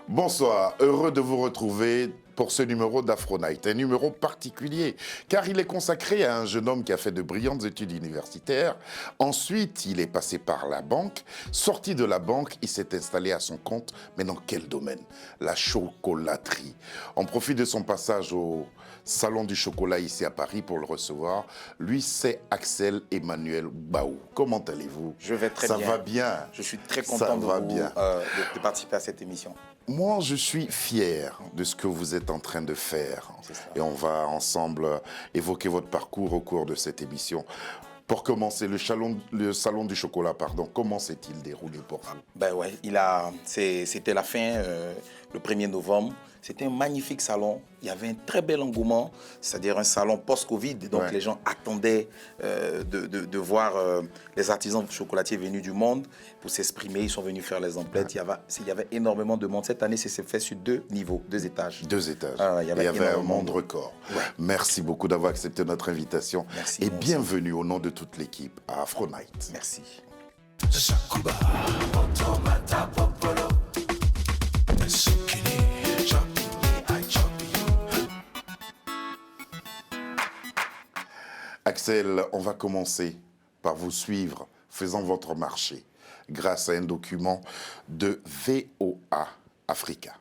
Bonsoir, heureux de vous retrouver pour ce numéro d'Afro-Night, un numéro particulier car il est consacré à un jeune homme qui a fait de brillantes études universitaires. Ensuite, il est passé par la banque. Sorti de la banque, il s'est installé à son compte. Mais dans quel domaine? La chocolaterie. On profite de son passage au Salon du chocolat ici à Paris pour le recevoir. Lui, c'est Axel Emmanuel Baou. Comment allez-vous? Je vais très bien. Ça va bien. Je suis très content de participer à cette émission. Moi, je suis fier de ce que vous êtes en train de faire. Et on va ensemble évoquer votre parcours au cours de cette émission. Pour commencer, le salon du chocolat, comment s'est-il déroulé pour vous? Ben ouais, c'était la fin, le 1er novembre. C'était un magnifique salon. Il y avait un très bel engouement, c'est-à-dire un salon post-Covid. Donc les gens attendaient de voir les artisans chocolatiers venus du monde pour s'exprimer. Ils sont venus faire les emplettes. Il y avait énormément de monde. Cette année, c'est fait sur 2 niveaux, 2 étages. 2 étages. Il y avait un monde record. Ouais. Merci beaucoup d'avoir accepté notre invitation. Merci. Et bienvenue au nom de toute l'équipe à Afro-Night. Merci. Axel, on va commencer par vous suivre faisant votre marché grâce à un document de VOA Africa.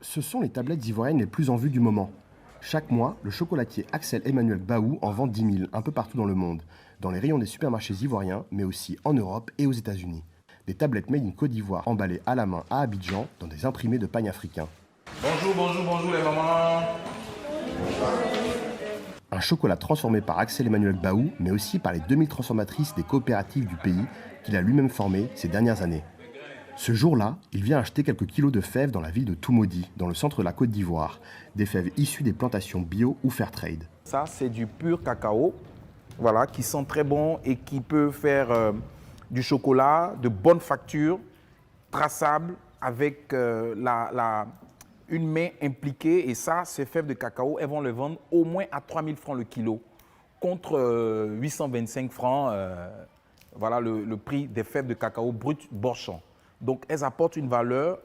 Ce sont les tablettes ivoiriennes les plus en vue du moment. Chaque mois, le chocolatier Axel Emmanuel Baou en vend 10 000 un peu partout dans le monde, dans les rayons des supermarchés ivoiriens, mais aussi en Europe et aux États-Unis. Des tablettes made in Côte d'Ivoire emballées à la main à Abidjan dans des imprimés de pagne africains. Bonjour les mamans. Un chocolat transformé par Axel Emmanuel Baou, mais aussi par les 2000 transformatrices des coopératives du pays qu'il a lui-même formées ces dernières années. Ce jour-là, il vient acheter quelques kilos de fèves dans la ville de Toumaudi, dans le centre de la Côte d'Ivoire, des fèves issues des plantations bio ou fair trade. Ça, c'est du pur cacao, voilà, qui sent très bon et qui peut faire du chocolat de bonne facture, traçable, avec une main impliquée. Et ça, ces fèves de cacao, elles vont le vendre au moins à 3 000 francs le kilo, contre 825 francs, voilà le prix des fèves de cacao brut Borchamp. Donc, elles apportent une valeur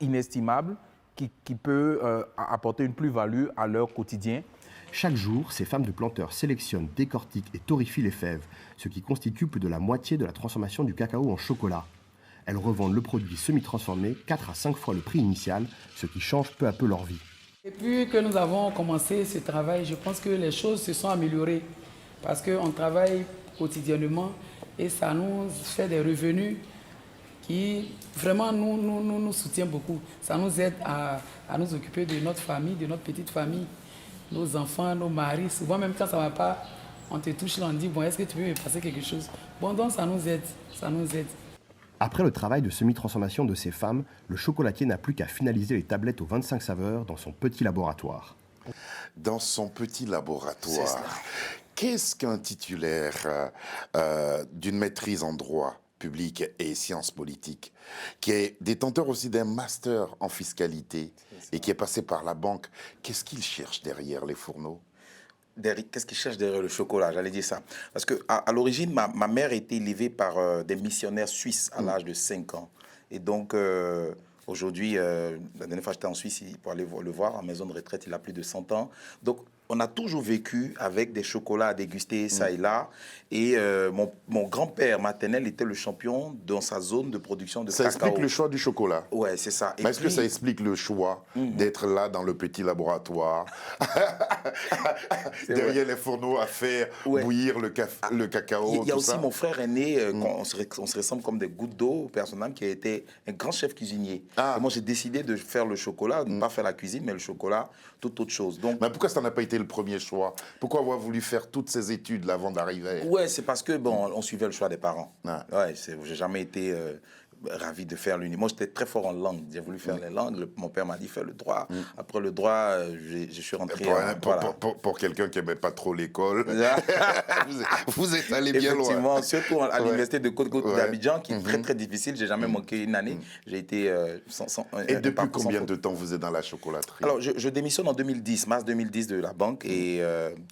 inestimable qui peut apporter une plus-value à leur quotidien. Chaque jour, ces femmes de planteurs sélectionnent, décortiquent et torréfient les fèves, ce qui constitue plus de la moitié de la transformation du cacao en chocolat. Elles revendent le produit semi-transformé 4 à 5 fois le prix initial, ce qui change peu à peu leur vie. Depuis que nous avons commencé ce travail, je pense que les choses se sont améliorées parce qu'on travaille quotidiennement et ça nous fait des revenus qui vraiment nous soutiennent beaucoup. Ça nous aide à nous occuper de notre famille, de notre petite famille, nos enfants, nos maris. Souvent même quand ça ne va pas, on te touche là, on dit, bon, est-ce que tu peux me passer quelque chose? Bon, donc ça nous aide, ça nous aide. Après le travail de semi-transformation de ces femmes, le chocolatier n'a plus qu'à finaliser les tablettes aux 25 saveurs dans son petit laboratoire. Dans son petit laboratoire, qu'est-ce qu'un titulaire d'une maîtrise en droit public et sciences politiques, qui est détenteur aussi d'un master en fiscalité et qui est passé par la banque, qu'est-ce qu'il cherche derrière les fourneaux? Qu'est-ce qu'ils cherchent derrière le chocolat? J'allais dire ça. Parce qu'à l'origine, ma mère a été élevée par des missionnaires suisses à l'âge de 5 ans. Et donc, aujourd'hui, la dernière fois j'étais en Suisse pour aller le voir, en maison de retraite, il a plus de 100 ans. Donc, on a toujours vécu avec des chocolats à déguster, ça et là. Et mon grand-père maternel était le champion dans sa zone de production de cacao. Ça explique le choix du chocolat. Ouais, c'est ça. Mais est-ce que ça explique le choix d'être là dans le petit laboratoire, derrière les fourneaux à faire bouillir le cacao? Il y a aussi mon frère aîné, on se ressemble comme des gouttes d'eau, personnellement, qui a été un grand chef cuisinier. Et moi, j'ai décidé de faire le chocolat, de ne pas faire la cuisine, mais le chocolat, toute autre chose. Donc, mais pourquoi ça n'a pas été le premier choix? Pourquoi avoir voulu faire toutes ces études là avant d'arriver? Ouais, c'est parce que bon, on suivait le choix des parents. Ouais, j'ai jamais été ravi de faire l'uni. Moi, j'étais très fort en langue. J'ai voulu faire les langues. Mon père m'a dit fais le droit. Après le droit, je suis rentré. Pour quelqu'un qui n'aimait pas trop l'école, vous êtes allé bien loin. Effectivement, surtout à l'université de Côte d'Abidjan, qui est très très difficile. J'ai jamais manqué une année. J'ai été Et depuis combien de temps vous êtes dans la chocolaterie? Alors, je démissionne en 2010, mars 2010 de la banque, et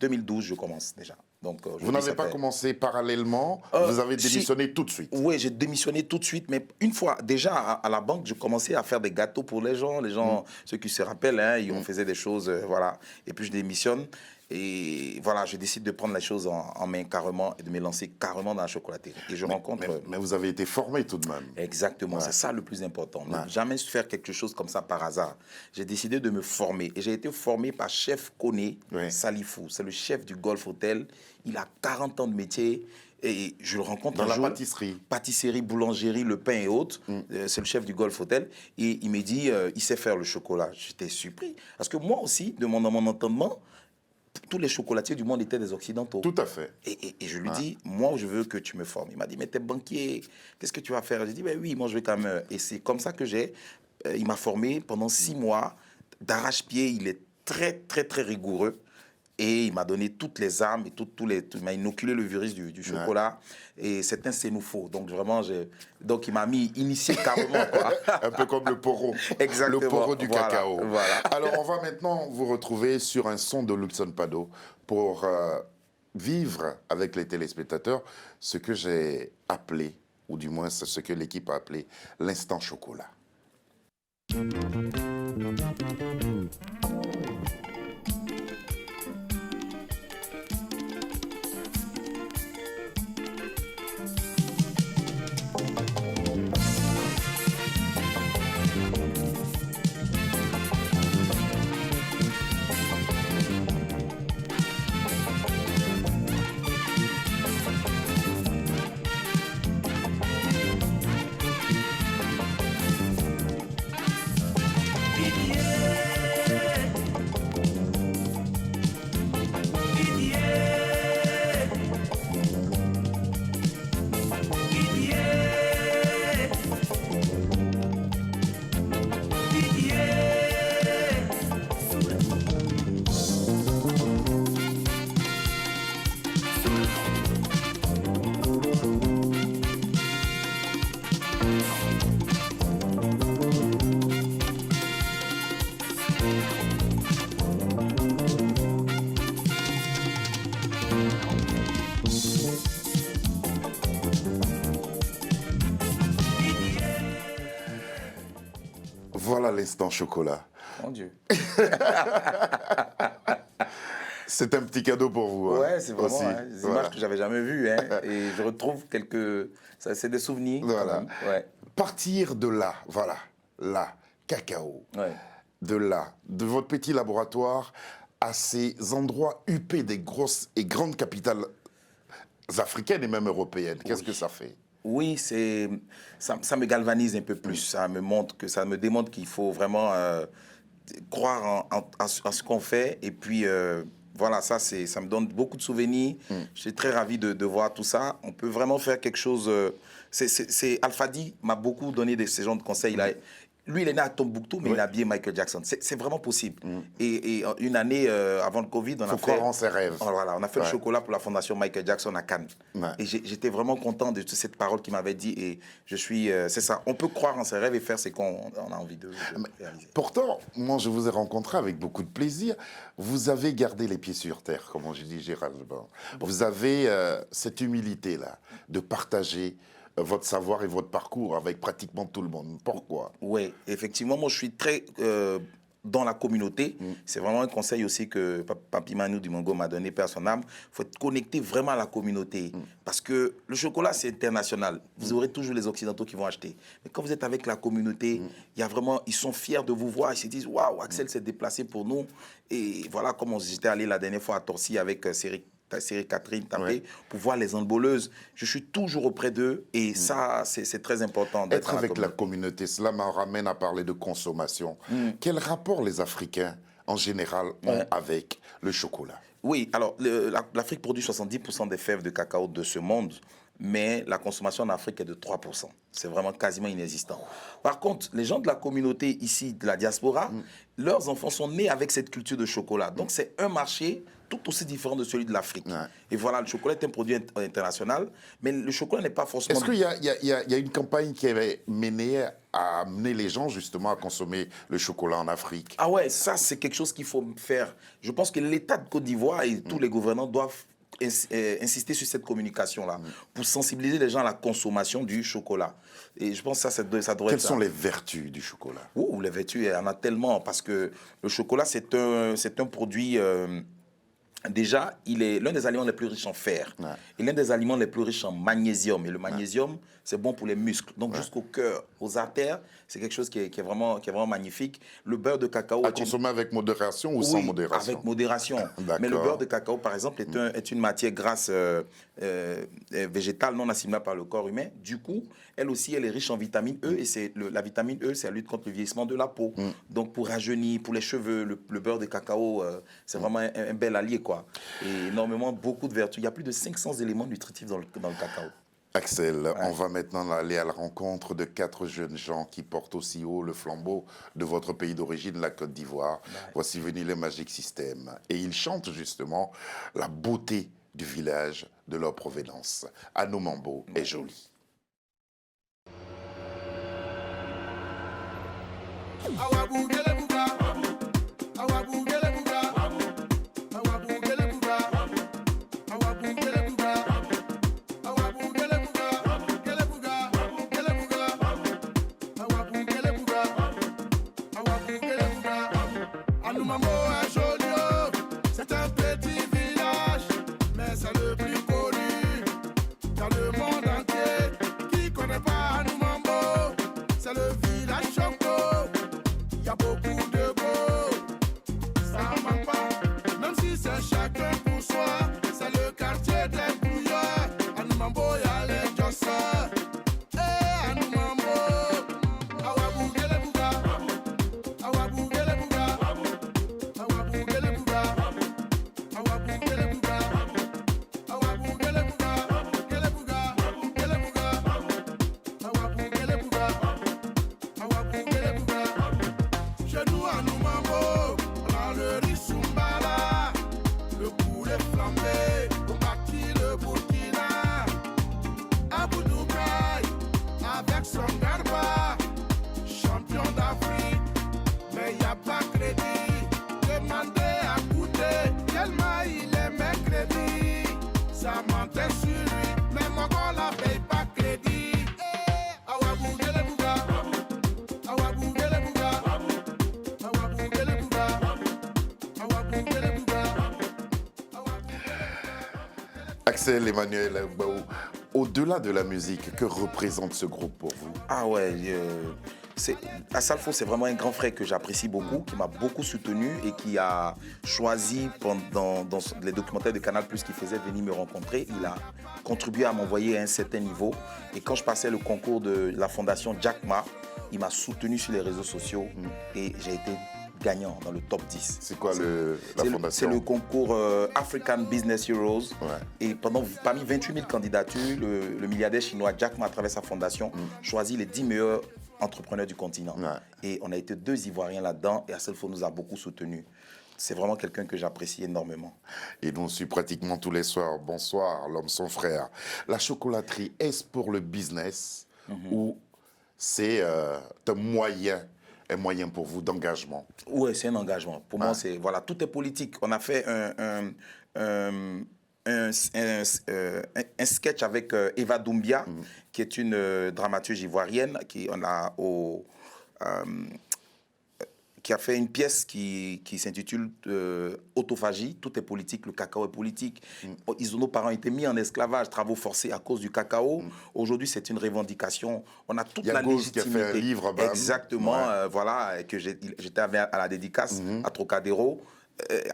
2012 je commence déjà. Donc, Vous aujourd'hui, n'avez ça pas fait- commencé parallèlement, vous avez si. démissionné tout de suite. Oui, j'ai démissionné tout de suite, mais une fois, déjà à la banque, je commençais à faire des gâteaux pour les gens, ceux qui se rappellent, hein, on faisait des choses, voilà. Et puis je démissionne, et voilà, je décide de prendre les choses en main carrément, et de me lancer carrément dans la chocolaterie. Et je rencontre... Mais vous avez été formé tout de même. Exactement, Ouais. c'est ça le plus important. Ouais. Ne jamais faire quelque chose comme ça par hasard. J'ai décidé de me former, et j'ai été formé par Chef Koné Ouais. Salifou. C'est le chef du Golf Hotel. Il a 40 ans de métier. Et je le rencontre Dans un la jour, pâtisserie. pâtisserie, boulangerie, le pain et autres. C'est le chef du Golf Hotel. Et il me dit, il sait faire le chocolat. J'étais surpris. Parce que moi aussi, dans mon entendement, tous les chocolatiers du monde étaient des Occidentaux. Tout à fait. Et je lui dis, moi, je veux que tu me formes. Il m'a dit, mais t'es banquier, qu'est-ce que tu vas faire? J'ai dit, ben oui, moi, je vais quand même... Et c'est comme ça que il m'a formé pendant 6 mois, d'arrache-pied. Il est très, très, très rigoureux. Et il m'a donné toutes les armes, et il m'a inoculé le virus du chocolat. Et c'est un sénoufo. Donc, vraiment, donc il m'a initié carrément, quoi. Un peu comme le poro. Exactement. Le poro du Voilà, cacao. voilà. Alors, on va maintenant vous retrouver sur un son de Luxon Pado pour vivre avec les téléspectateurs ce que j'ai appelé, ou du moins ce que l'équipe a appelé, l'instant chocolat. Voilà l'instant chocolat. Mon Dieu. C'est un petit cadeau pour vous. Hein, Ouais, c'est vraiment aussi. des Voilà. images que j'avais jamais vues. Hein, et je retrouve quelques... C'est des souvenirs. quand Voilà. même. Ouais. Partir de là, voilà, là, cacao, Ouais. de là, de votre petit laboratoire à ces endroits huppés des grosses et grandes capitales africaines et même européennes. Qu'est-ce que ça fait? Oui, ça me galvanise un peu plus. Ça me démontre qu'il faut vraiment croire en ce qu'on fait. Et puis, voilà, ça me donne beaucoup de souvenirs. Je suis très ravi de voir tout ça. On peut vraiment faire quelque chose. Alfadi m'a beaucoup donné ces genres de conseils. Lui, il est né à Tombouctou, mais il a habillé Michael Jackson. C'est vraiment possible. Et une année avant le Covid, on a fait... croire en ses rêves. Voilà, on a fait le Ouais. chocolat pour la fondation Michael Jackson à Cannes. Ouais. Et j'étais vraiment content de cette parole qu'il m'avait dit. Et je suis... c'est ça, on peut croire en ses rêves et faire ce qu'on a envie de réaliser. Pourtant, moi, je vous ai rencontré avec beaucoup de plaisir. Vous avez gardé les pieds sur terre, comme je dis Gérald. Vous avez cette humilité-là de partager votre savoir et votre parcours avec pratiquement tout le monde. Pourquoi? Oui, effectivement, moi je suis très dans la communauté. C'est vraiment un conseil aussi que Papi Manu Dimongo m'a donné, paix à son âme. Il faut être connecté vraiment à la communauté. Parce que le chocolat, c'est international. Vous aurez toujours les Occidentaux qui vont acheter. Mais quand vous êtes avec la communauté, il y a vraiment, ils sont fiers de vous voir. Ils se disent, waouh, Axel s'est déplacé pour nous. Et voilà, comme j'étais allé la dernière fois à Torcy avec Série Catherine Tapé, Ouais. pour voir les handballeuses. Je suis toujours auprès d'eux et ça, c'est très important d'être Être dans avec la communauté, cela me ramène à parler de consommation. Quel rapport les Africains, en général, ont avec le chocolat? Oui, alors l'Afrique produit 70% des fèves de cacao de ce monde, mais la consommation en Afrique est de 3%. C'est vraiment quasiment inexistant. Par contre, les gens de la communauté ici, de la diaspora, leurs enfants sont nés avec cette culture de chocolat. Donc c'est un marché tout aussi différent de celui de l'Afrique. Ouais. Et voilà, le chocolat est un produit international, mais le chocolat n'est pas forcément... Est-ce qu'il y a une campagne qui est menée à amener les gens justement à consommer le chocolat en Afrique? Ah ouais, ça c'est quelque chose qu'il faut faire. Je pense que l'État de Côte d'Ivoire et tous les gouvernants doivent insister sur cette communication-là, pour sensibiliser les gens à la consommation du chocolat. Et je pense que ça devrait Quelles être ça. sont les vertus du chocolat? Oh, les vertus, il y en a tellement, parce que le chocolat, c'est un produit... déjà, il est l'un des aliments les plus riches en fer. Ouais. Et l'un des aliments les plus riches en magnésium. Et le magnésium, c'est bon pour les muscles. Donc, jusqu'au cœur, aux artères, c'est quelque chose qui est vraiment magnifique. Le beurre de cacao... À consommer avec modération ou sans modération? avec modération. Mais le beurre de cacao, par exemple, est une matière grasse végétale non assimilable par le corps humain. Du coup, elle aussi, elle est riche en vitamine E. Et la vitamine E, c'est la lutte contre le vieillissement de la peau. Donc, pour rajeunir, pour les cheveux, le beurre de cacao, c'est vraiment un bel allié, quoi. Et énormément, beaucoup de vertus. Il y a plus de 500 éléments nutritifs dans le cacao. Axel, on va maintenant aller à la rencontre de 4 jeunes gens qui portent aussi haut le flambeau de votre pays d'origine, la Côte d'Ivoire. Voici venus les Magic System. Et ils chantent justement la beauté du village de leur provenance. Anou Mambo est jolie. C'est un petit village, mais c'est le plus connu dans le monde entier. Qui connaît pas Anou Mambo? C'est le village Choco. Il y a beaucoup de beaux, ça manque pas. Même si c'est chacun pour soi, c'est le quartier des bouillards. Anou Mambo, y a les josseurs. Eh, Anou Mambo. Awabou gele bouga. Awabou gele bouga. Awabou gele bouga. Awabou gele bouga. Awabou gele bouga. Gele bouga. Gele bouga. Awabou gele bouga. Awabou gele bouga. Chez nous, Anou Mambo, on a le riz Soumbala, le poulet flambé, au Maki, le Burkina, Abou Doukaï, avec son garba, champion d'Afrique, mais y a pas crédit. Demandez à goûter, tellement il aimait crédit. Ça mentait sur lui, mais mon gars la paye pas crédit. Awabou gele bouga. Awabou gele bouga. Awabou gele bouga. Awabou gele bouga. Axel Emmanuel Baou, au-delà de la musique, que représente ce groupe pour vous? Ah ouais, Assalfo, c'est vraiment un grand frère que j'apprécie beaucoup, qui m'a beaucoup soutenu et qui a choisi dans les documentaires de Canal+ qu'il faisait venir me rencontrer. Il a contribué à m'envoyer à un certain niveau. Et quand je passais le concours de la fondation Jack Ma, il m'a soutenu sur les réseaux sociaux et j'ai été gagnant dans le top 10. C'est quoi la fondation? C'est le concours African Business Heroes. Ouais. Et parmi 28 000 candidatures, le milliardaire chinois Jack Ma, à travers sa fondation, choisit les 10 meilleurs entrepreneurs du continent. Ouais. Et on a été 2 Ivoiriens là-dedans et Assalfo nous a beaucoup soutenus. C'est vraiment quelqu'un que j'apprécie énormément. Et nous on suit pratiquement tous les soirs. Bonsoir, l'homme son frère. La chocolaterie, est-ce pour le business ou c'est un moyen pour vous d'engagement? Oui, c'est un engagement. Pour moi, c'est voilà, tout est politique. On a fait un sketch avec Eva Doumbia, qui est une dramaturge ivoirienne, qui a fait une pièce qui s'intitule Autophagie, tout est politique, le cacao est politique. Nos parents ont été mis en esclavage, travaux forcés à cause du cacao. Aujourd'hui, c'est une revendication. On a toute la légitimité. Qui a fait un livre. Exactement, voilà, que j'étais à la dédicace à Trocadéro,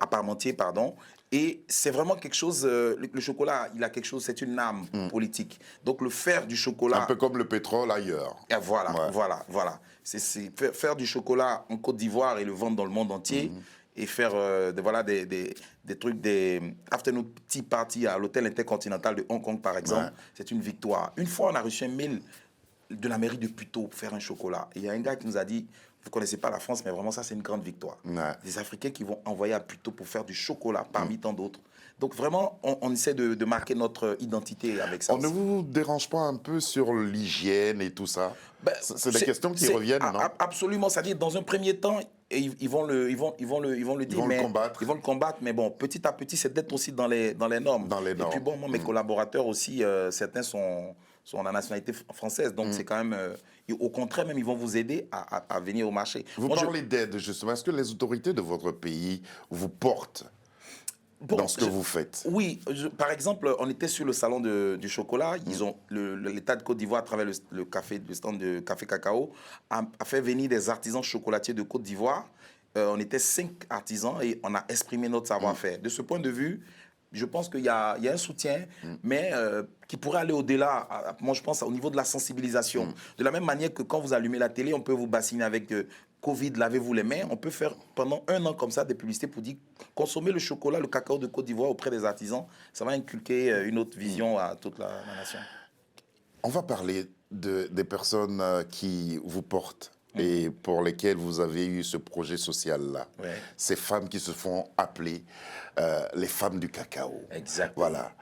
à Parmentier, pardon. Et c'est vraiment quelque chose, le chocolat, il a quelque chose, c'est une âme politique. Donc le faire du chocolat... Un peu comme le pétrole ailleurs. Et voilà. C'est faire du chocolat en Côte d'Ivoire et le vendre dans le monde entier et faire des trucs, des afternoon tea party à l'hôtel intercontinental de Hong Kong, par exemple, c'est une victoire. Une fois, on a reçu un mail de la mairie de Puteaux pour faire un chocolat. Et il y a un gars qui nous a dit, vous ne connaissez pas la France, mais vraiment, ça, c'est une grande victoire. Ouais. Des Africains qui vont envoyer à Puto pour faire du chocolat parmi tant d'autres. Donc, vraiment, on essaie de marquer notre identité avec ça. On ne vous dérange pas un peu sur l'hygiène et tout ça? Ben, C'est des questions qui reviennent, non? Absolument. C'est-à-dire, dans un premier temps, ils vont le dire. Ils vont le combattre. Ils vont le combattre, mais bon, petit à petit, c'est d'être aussi dans les normes. Dans les normes. Et puis bon, moi, mes collaborateurs aussi, certains sont de la nationalité française. Donc, c'est quand même... au contraire, même, ils vont vous aider à venir au marché. Vous parlez d'aide, justement. Est-ce que les autorités de votre pays vous portent dans ce que vous faites? Oui, par exemple, on était sur le salon du chocolat. Ils ont l'État de Côte d'Ivoire, à travers le stand de Café Cacao, a fait venir des artisans chocolatiers de Côte d'Ivoire. On était 5 artisans et on a exprimé notre savoir-faire. De ce point de vue, je pense qu'il y a un soutien, mais qui pourrait aller au-delà. Moi, je pense au niveau de la sensibilisation. De la même manière que quand vous allumez la télé, on peut vous bassiner avec Covid, lavez-vous les mains. On peut faire pendant 1 an comme ça des publicités pour dire consommer le chocolat, le cacao de Côte d'Ivoire auprès des artisans. Ça va inculquer une autre vision à toute la nation. On va parler des personnes qui vous portent et pour lesquelles vous avez eu ce projet social-là. Ouais. Ces femmes qui se font appeler les femmes du cacao. Exactement. Voilà.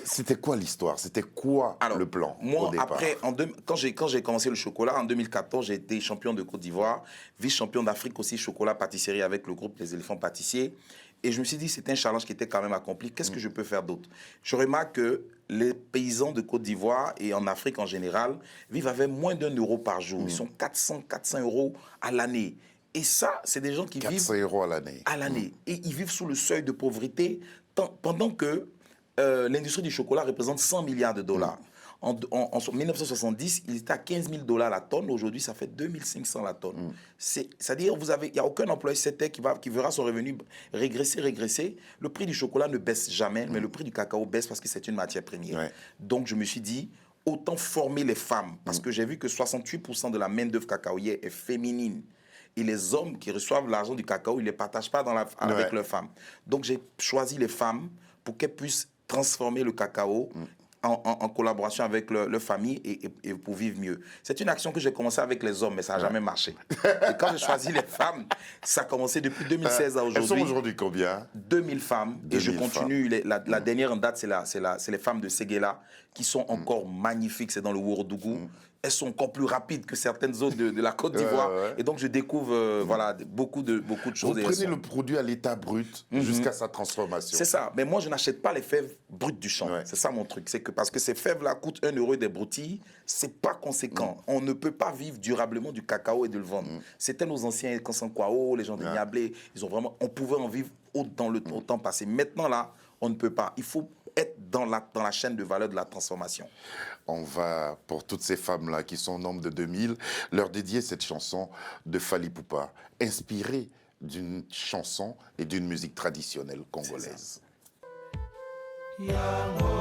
C'était quoi l'histoire? C'était quoi le plan Moi, au départ? après, quand j'ai commencé le chocolat, en 2014, j'ai été champion de Côte d'Ivoire, vice-champion d'Afrique aussi, chocolat-pâtisserie avec le groupe Les Éléphants Pâtissiers. Et je me suis dit, c'était un challenge qui était quand même accompli. Qu'est-ce que je peux faire d'autre? Je remarque que les paysans de Côte d'Ivoire et en Afrique en général vivent avec moins d'1 euro par jour. Ils sont 400 euros à l'année. Et ça, c'est des gens qui 400 vivent... euros à l'année. À l'année. Et ils vivent sous le seuil de pauvreté pendant que l'industrie du chocolat représente 100 milliards de dollars. En 1970, il était à 15 000 $ la tonne. Aujourd'hui, ça fait 2500 la tonne. C'est-à-dire, il n'y a aucun employé secteur qui verra son revenu régresser. Le prix du chocolat ne baisse jamais, mais le prix du cacao baisse parce que c'est une matière première. Ouais. Donc, je me suis dit, autant former les femmes, parce que j'ai vu que 68% de la main-d'œuvre cacaoyère est féminine. Et les hommes qui reçoivent l'argent du cacao, ils ne les partagent pas avec leurs femmes. Donc, j'ai choisi les femmes pour qu'elles puissent transformer le cacao en collaboration avec leur famille et pour vivre mieux. C'est une action que j'ai commencé avec les hommes, mais ça n'a jamais marché. Et quand j'ai choisi les femmes, ça a commencé depuis 2016 à aujourd'hui. Elles sont aujourd'hui combien? 2000 femmes. 2000 et je continue. La dernière en date, c'est les femmes de Séguéla qui sont encore magnifiques. C'est dans le Ourodougou. Elles sont encore plus rapides que certaines autres de la Côte d'Ivoire. Et donc, je découvre beaucoup de choses. Vous prenez le produit à l'état brut jusqu'à sa transformation. C'est ça. Mais moi, je n'achète pas les fèves brutes du champ. C'est ça mon truc. C'est que parce que ces fèves-là coûtent 1 euro des broutilles, c'est pas conséquent. On ne peut pas vivre durablement du cacao et de le vendre. C'était nos anciens Kansankwao, les gens de Niablé. On pouvait en vivre dans le temps passé. Maintenant, là, on ne peut pas. Il faut être dans la chaîne de valeur de la transformation. On va, pour toutes ces femmes-là qui sont au nombre de 2000, leur dédier cette chanson de Fally Ipupa, inspirée d'une chanson et d'une musique traditionnelle congolaise. Lego.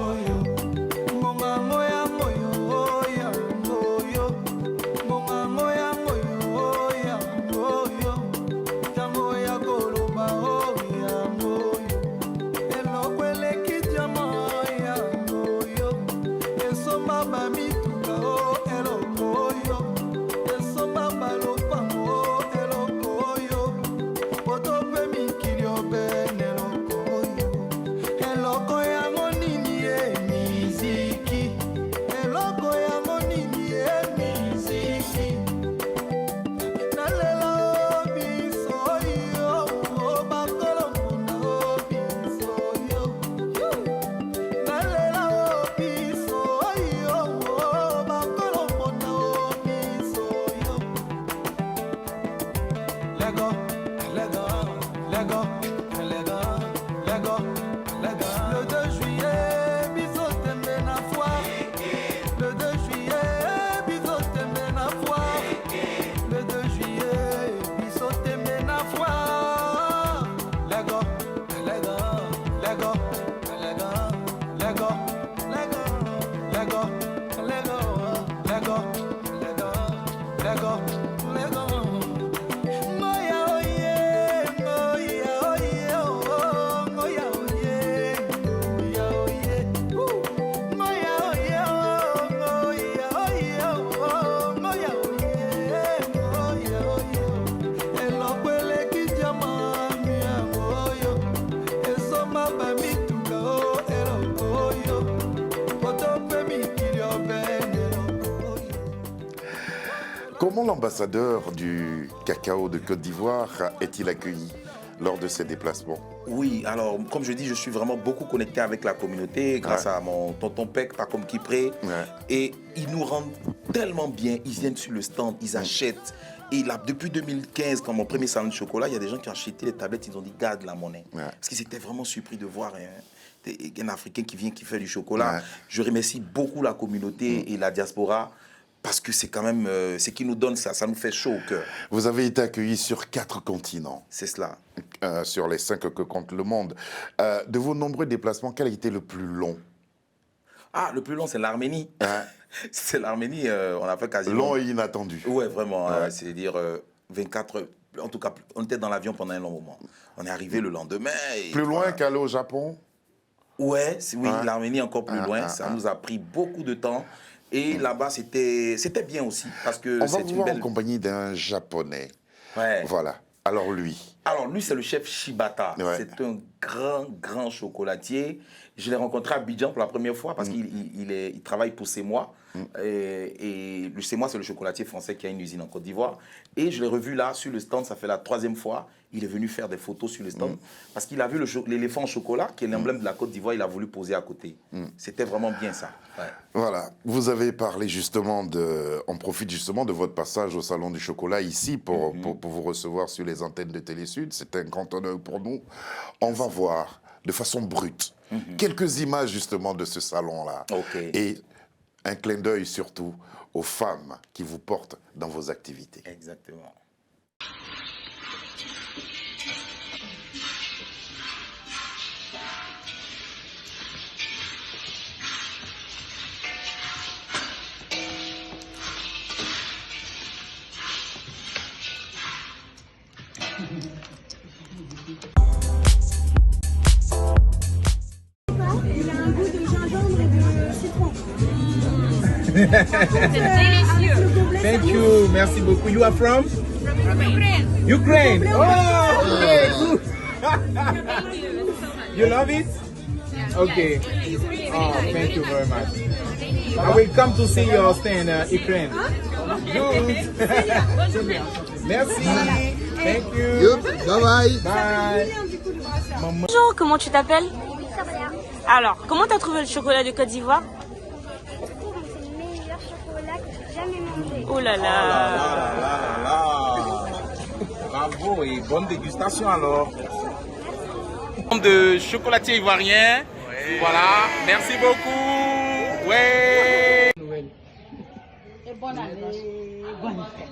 l'ambassadeur du cacao de Côte d'Ivoire est-il accueilli lors de ses déplacements? Oui, alors comme je dis, je suis vraiment beaucoup connecté avec la communauté grâce à mon tonton Peck, par comme Kipré. Et ils nous rendent tellement bien. Ils viennent sur le stand, ils achètent. Et là, depuis 2015, quand mon premier salon de chocolat, il y a des gens qui ont acheté les tablettes, ils ont dit garde la monnaie. Parce qu'ils étaient vraiment surpris de voir un Africain qui vient, qui fait du chocolat. Je remercie beaucoup la communauté et la diaspora. Parce que c'est quand même ce qui nous donne ça, ça nous fait chaud au cœur. Vous avez été accueillis sur 4 continents. C'est cela. Sur les 5 que compte le monde. De vos nombreux déplacements, quel a été le plus long? Ah, le plus long, c'est l'Arménie. C'est l'Arménie, on a fait quasiment... Long et inattendu. Ouais, vraiment. C'est-à-dire 24 heures. En tout cas, on était dans l'avion pendant un long moment. On est arrivé le lendemain. Et plus loin qu'aller au Japon? Ouais, oui, l'Arménie encore plus loin. Ça nous a pris beaucoup de temps. Et là-bas, c'était bien aussi. Parce que on va c'est vous une voir belle... en compagnie d'un Japonais. Voilà. Alors lui? Alors lui, c'est le chef Shibata. C'est un grand chocolatier. Je l'ai rencontré à Abidjan pour la première fois parce qu'il travaille pour C'est Moi. Et le C'est Moi, c'est le chocolatier français qui a une usine en Côte d'Ivoire. Et je l'ai revu là sur le stand, ça fait la 3e fois. Il est venu faire des photos sur le stand parce qu'il a vu l'éléphant en chocolat, qui est l'emblème de la Côte d'Ivoire, il a voulu poser à côté. C'était vraiment bien ça. Voilà, vous avez parlé justement on profite justement de votre passage au Salon du Chocolat ici pour vous recevoir sur les antennes de Télésud. C'est un grand honneur pour nous. On va voir de façon brute quelques images justement de ce salon-là. Et un clin d'œil surtout aux femmes qui vous portent dans vos activités. Exactement. Il a un goût de gingembre et de citron. C'est délicieux. Thank you. Merci beaucoup. You are from? Ukraine. Ukraine. Oh, okay, good. You love it? Okay. Oh, thank you very much. I will come to see your stand, Ukraine. Good. Merci. Thank you. Bye bye. Bye. Bonjour, comment tu t'appelles? Alors, comment t'as trouvé le chocolat de Côte d'Ivoire? C'est le meilleur chocolat que j'ai jamais mangé. Oh là là. Bravo et bonne dégustation alors. De chocolatier ivoirien. Voilà, merci beaucoup. Ouais. Et bonne année. Bonne fête.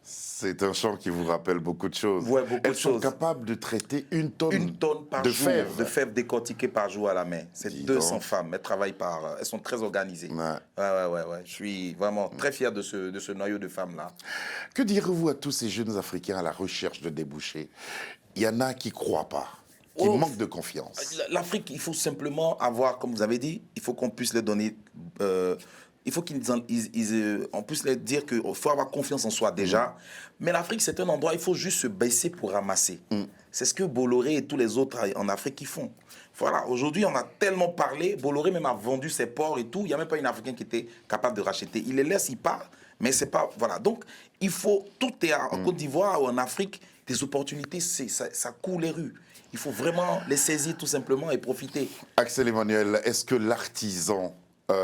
C'est un chant qui vous rappelle beaucoup de choses. Ouais, beaucoup de Elles sont choses. capables de traiter une tonne Par de jour, fèves. de fèves décortiquées par jour à la main. C'est Dis 200 donc. femmes. Elles travaillent elles sont très organisées. Ouais. Je suis vraiment très fier de ce noyau de femmes-là. Que direz-vous à tous ces jeunes Africains à la recherche de débouchés? Il y en a qui ne croient pas, qui manquent de confiance. L'Afrique, il faut simplement avoir, comme vous avez dit, il faut qu'on puisse leur donner... il faut on puisse leur dire qu'il faut avoir confiance en soi déjà. Mais l'Afrique, c'est un endroit, il faut juste se baisser pour ramasser. C'est ce que Bolloré et tous les autres en Afrique ils font. Voilà, aujourd'hui, on a tellement parlé. Bolloré même a vendu ses ports et tout. Il n'y a même pas un Africain qui était capable de racheter. Il les laisse, il part. Mais c'est pas... Voilà, donc il faut... Tout est en Côte d'Ivoire ou en Afrique, des opportunités, ça coule les rues. Il faut vraiment les saisir tout simplement et profiter. Axel Emmanuel, est-ce que l'artisan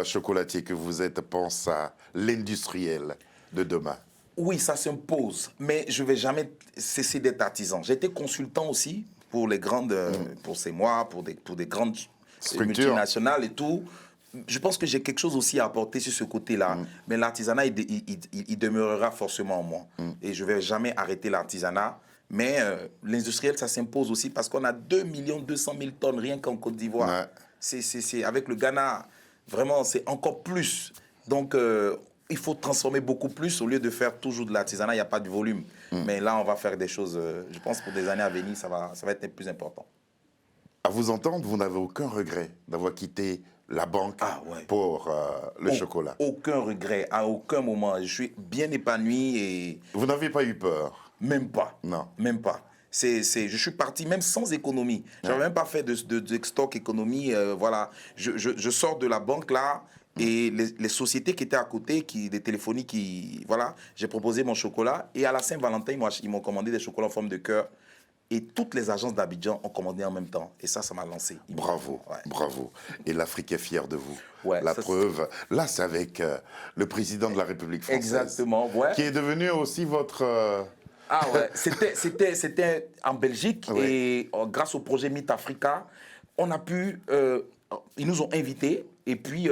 chocolatier que vous êtes pense à l'industriel de demain? Oui, ça s'impose, mais je ne vais jamais cesser d'être artisan. J'ai été consultant aussi pour les grandes, pour C'est Moi, pour des grandes multinationales et tout. Je pense que j'ai quelque chose aussi à apporter sur ce côté-là. Mais l'artisanat, il demeurera forcément en moi. Et je ne vais jamais arrêter l'artisanat. Mais l'industriel, ça s'impose aussi parce qu'on a 2 200 000 tonnes rien qu'en Côte d'Ivoire. C'est avec le Ghana, vraiment, c'est encore plus. Donc, il faut transformer beaucoup plus au lieu de faire toujours de l'artisanat. Il n'y a pas de volume. Mais là, on va faire des choses, je pense, pour des années à venir, ça va être plus important. À vous entendre, vous n'avez aucun regret d'avoir quitté la banque pour le chocolat? Aucun regret, à aucun moment. Je suis bien épanoui et... Vous n'avez pas eu peur? Même pas. Non. Même pas. Je suis parti même sans économie. Je n'avais même pas fait de stock économie. Voilà. Je sors de la banque là. Et les sociétés qui étaient à côté, des téléphonies, voilà, j'ai proposé mon chocolat. Et à la Saint-Valentin, ils m'ont commandé des chocolats en forme de cœur. Et toutes les agences d'Abidjan ont commandé en même temps. Et ça m'a lancé. Bravo, bravo. Et l'Afrique est fière de vous. Ouais, la preuve, là, c'est avec le président de la République française. Exactement, ouais. Qui est devenu aussi votre... Ah ouais, c'était en Belgique. Ouais. Et grâce au projet Meet Africa, on a pu... ils nous ont invités. Et puis,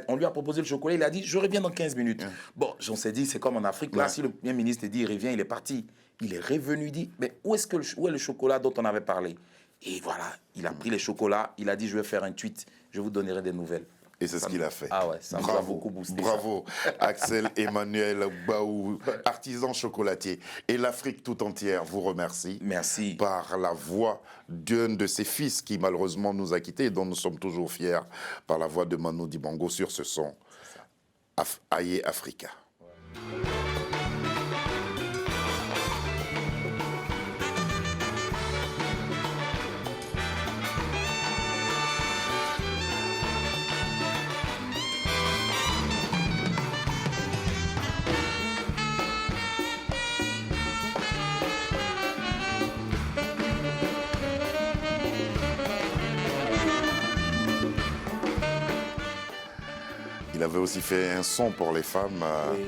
on lui a proposé le chocolat. Il a dit, je reviens dans 15 minutes. Bon, on s'est dit, c'est comme en Afrique. Là, si le Premier ministre dit, il revient, il est parti. Il est revenu, il dit, mais où est le chocolat dont on avait parlé? Et voilà, il a pris les chocolats. Il a dit, je vais faire un tweet. Je vous donnerai des nouvelles. Et c'est ce qu'il a fait. Ah ouais, ça nous a beaucoup boosté. Bravo, Axel Emmanuel Baou, artisan chocolatier. Et l'Afrique tout entière vous remercie. Merci. Par la voix d'un de ses fils qui malheureusement nous a quittés et dont nous sommes toujours fiers, par la voix de Manu Dibango sur ce son Aye Africa. Il avait aussi fait un son pour les femmes, oui.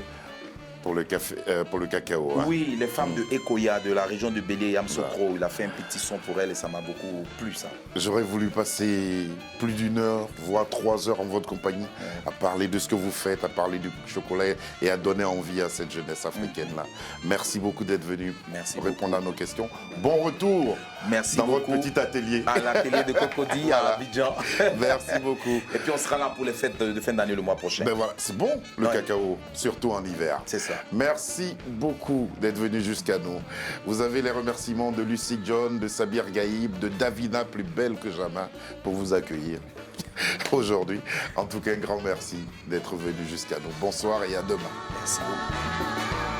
pour le cacao. Hein. Oui, les femmes de Ekoya, de la région de Bélier, Yamsokro, il a fait un petit son pour elles et ça m'a beaucoup plu, ça. J'aurais voulu passer plus d'1 heure, voire 3 heures en votre compagnie, à parler de ce que vous faites, à parler du chocolat et à donner envie à cette jeunesse africaine-là. Merci beaucoup d'être venu pour répondre à nos questions. Bon retour dans votre petit atelier. À l'atelier de Cocody à Abidjan. Merci beaucoup. Et puis on sera là pour les fêtes de fin d'année le mois prochain. Ben voilà, c'est bon le cacao, surtout en hiver. C'est ça. Merci beaucoup d'être venu jusqu'à nous. Vous avez les remerciements de Lucie John, de Sabir Gaïb, de Davina, plus belle que jamais, pour vous accueillir aujourd'hui. En tout cas, un grand merci d'être venu jusqu'à nous. Bonsoir et à demain. Merci beaucoup.